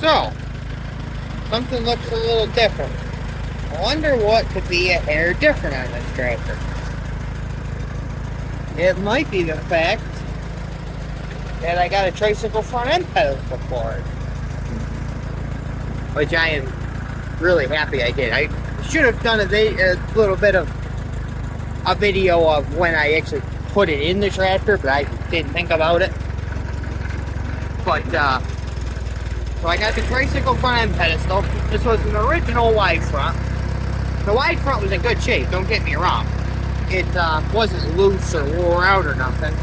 So, something looks a little different. I wonder what could be a hair different on this tractor. It might be the fact that I got a Tricycle front end pedestal for it. Which I am really happy I did. I should have done a little bit of a video of when I actually put it in the tractor, but I didn't think about it. But, so I got the Tricycle front end pedestal. This was an original wide front. The wide front was in good shape, don't get me wrong. It wasn't loose or wore out or nothing,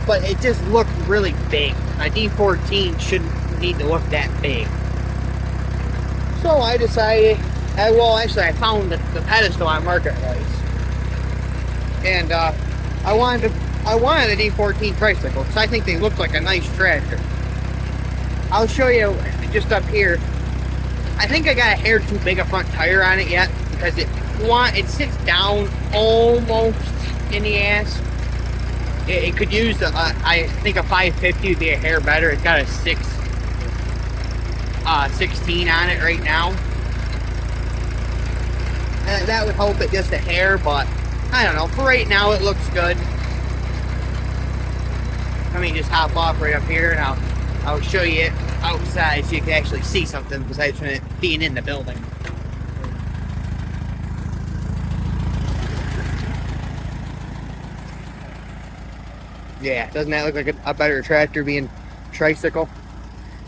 but it just looked really big. A D14 shouldn't need to look that big. So I decided, I found the pedestal on Marketplace. And I wanted a D14 Tricycle because I think they look like a nice tractor. I'll show you just up here. I think I got a hair too big a front tire on it yet because it sits down almost in the ass. It could use I think a 550 would be a hair better. It's got a 16 on it right now. And that would help it just a hair, but I don't know. For right now, it looks good. Let me just hop off right up here, and I'll show you it outside so you can actually see something besides from it being in the building. Yeah, doesn't that look like a better tractor being Tricycle?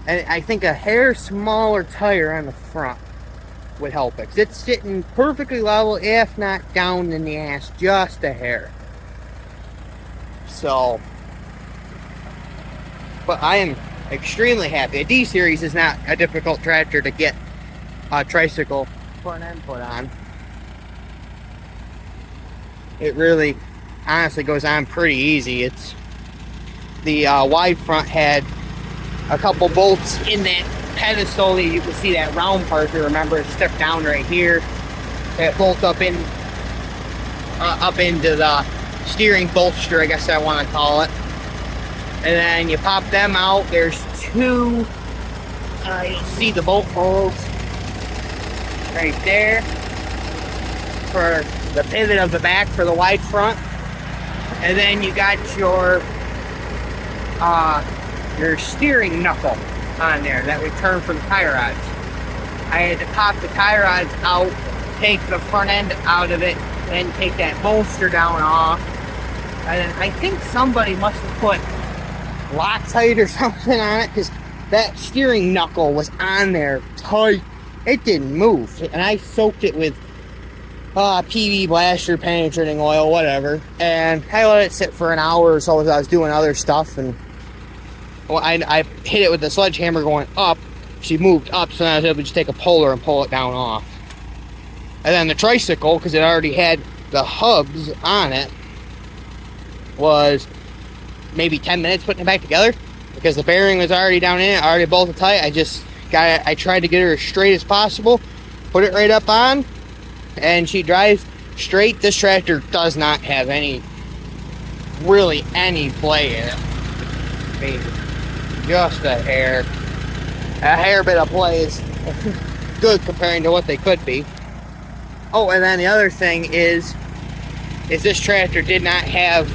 And I think a hair smaller tire on the front would help it. 'Cause it's sitting perfectly level, if not down in the ass, just a hair. So, but I am extremely happy. A D series is not a difficult tractor to get a Tricycle front end put on. It really, honestly, goes on pretty easy. It's the wide front had a couple bolts in that pedestal. You can see that round part here. Remember, it's stuck down right here. That bolt up into the steering bolster, I guess I want to call it. And then you pop them out. There's two. You'll see the bolt holes right there for the pivot of the back for the wide front. And then you got your steering knuckle on there that would turn for the tie rods. I had to pop the tie rods out, take the front end out of it, then take that bolster down off. And then I think somebody must have put Loctite or something on it because that steering knuckle was on there tight. It didn't move. And I soaked it with PV blaster, penetrating oil, whatever. And I let it sit for an hour or so as I was doing other stuff. And I hit it with the sledgehammer going up. She moved up, so then I was able to just take a puller and pull it down off. And then the Tricycle, because it already had the hubs on it, was maybe 10 minutes putting it back together because the bearing was already down in it, already bolted tight. I tried to get her as straight as possible, put it right up on, and she drives straight. This tractor does not have any play in it. I mean, just a hair bit of play is good comparing to what they could be. Oh, and then the other thing is this tractor did not have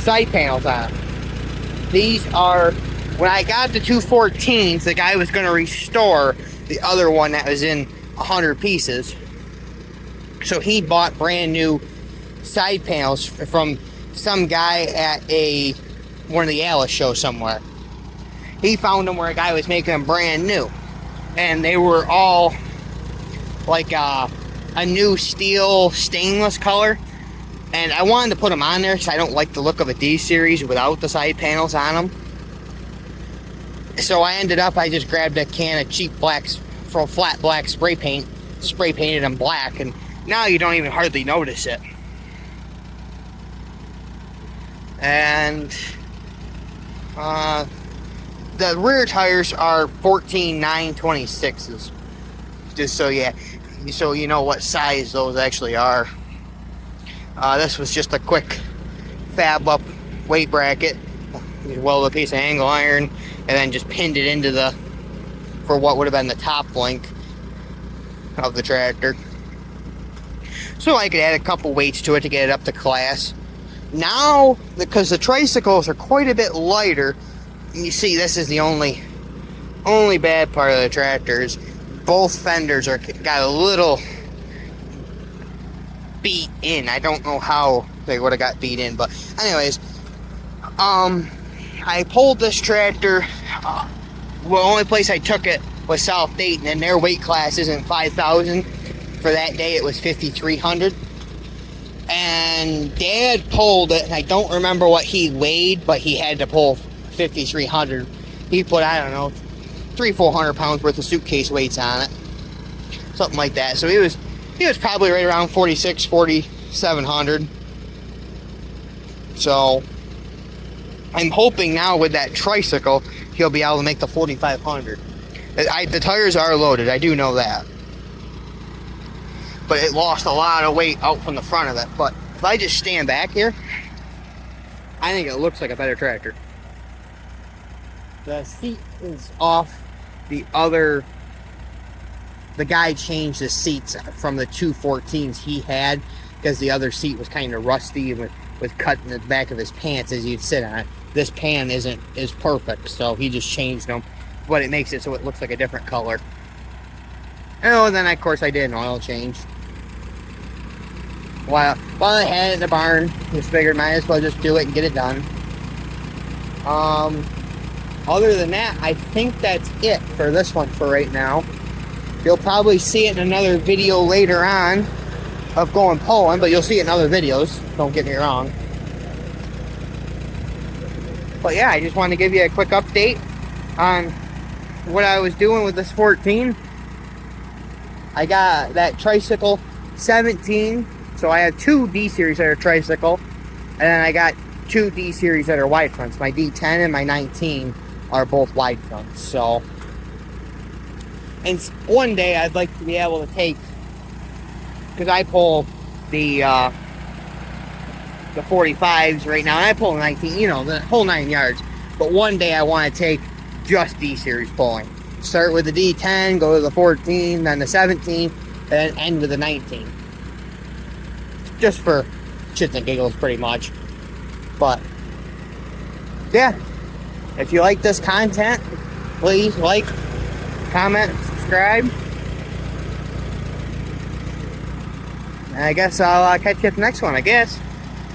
side panels on it. These are, when I got the 214s, the guy was going to restore the other one that was in 100 pieces. So he bought brand new side panels from some guy at one of the Allis shows somewhere. He found them where a guy was making them brand new. And they were all like a new steel stainless color. And I wanted to put them on there because I don't like the look of a D series without the side panels on them. So I just grabbed a can of cheap blacks for flat black spray paint, spray painted them black, and now you don't even hardly notice it. And the rear tires are 14.926s. Just so you know what size those actually are. This was just a quick fab up weight bracket. You weld a piece of angle iron and then just pinned it into the for what would have been the top link of the tractor. So I could add a couple weights to it to get it up to class. Now, because the tricycles are quite a bit lighter, you see this is the only bad part of the tractors. Both fenders are got a little beat in. I don't know how they would have got beat in, but anyways, I pulled this tractor. The only place I took it was South Dayton, and their weight class isn't 5,000. For that day, it was 5,300. And Dad pulled it, and I don't remember what he weighed, but he had to pull 5,300. He put, I don't know, 300-400 pounds worth of suitcase weights on it, something like that. So he was probably right around 4,700. So I'm hoping now with that tricycle he'll be able to make the 4,500. The tires are loaded, I do know that, but it lost a lot of weight out from the front of it. But if I just stand back here, I think it looks like a better tractor. The seat is off. The guy changed the seats from the 214s he had because the other seat was kind of rusty and was cut in the back of his pants as you'd sit on it. This pan is perfect, so he just changed them, but it makes it so it looks like a different color. And then of course I did an oil change. While I had it in the barn, just figured might as well just do it and get it done. Other than that, I think that's it for this one for right now. You'll probably see it in another video later on of going pulling, but you'll see it in other videos, don't get me wrong. But yeah, I just wanted to give you a quick update on what I was doing with this 14. I got that Tricycle 17, so I have two D-Series that are Tricycle, and then I got two D-Series that are wide fronts. My D10 and my 19 are both wide fronts. So, and one day I'd like to be able to take, because I pull the 45s right now, and I pull 19, you know, the whole 9 yards. But one day I want to take just D-Series pulling. Start with the D10, go to the 14, then the 17, and then end with the 19. Just for shits and giggles, pretty much. But, yeah. If you like this content, please like, comment, subscribe. And I guess I'll catch you at the next one, I guess.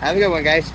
Have a good one, guys.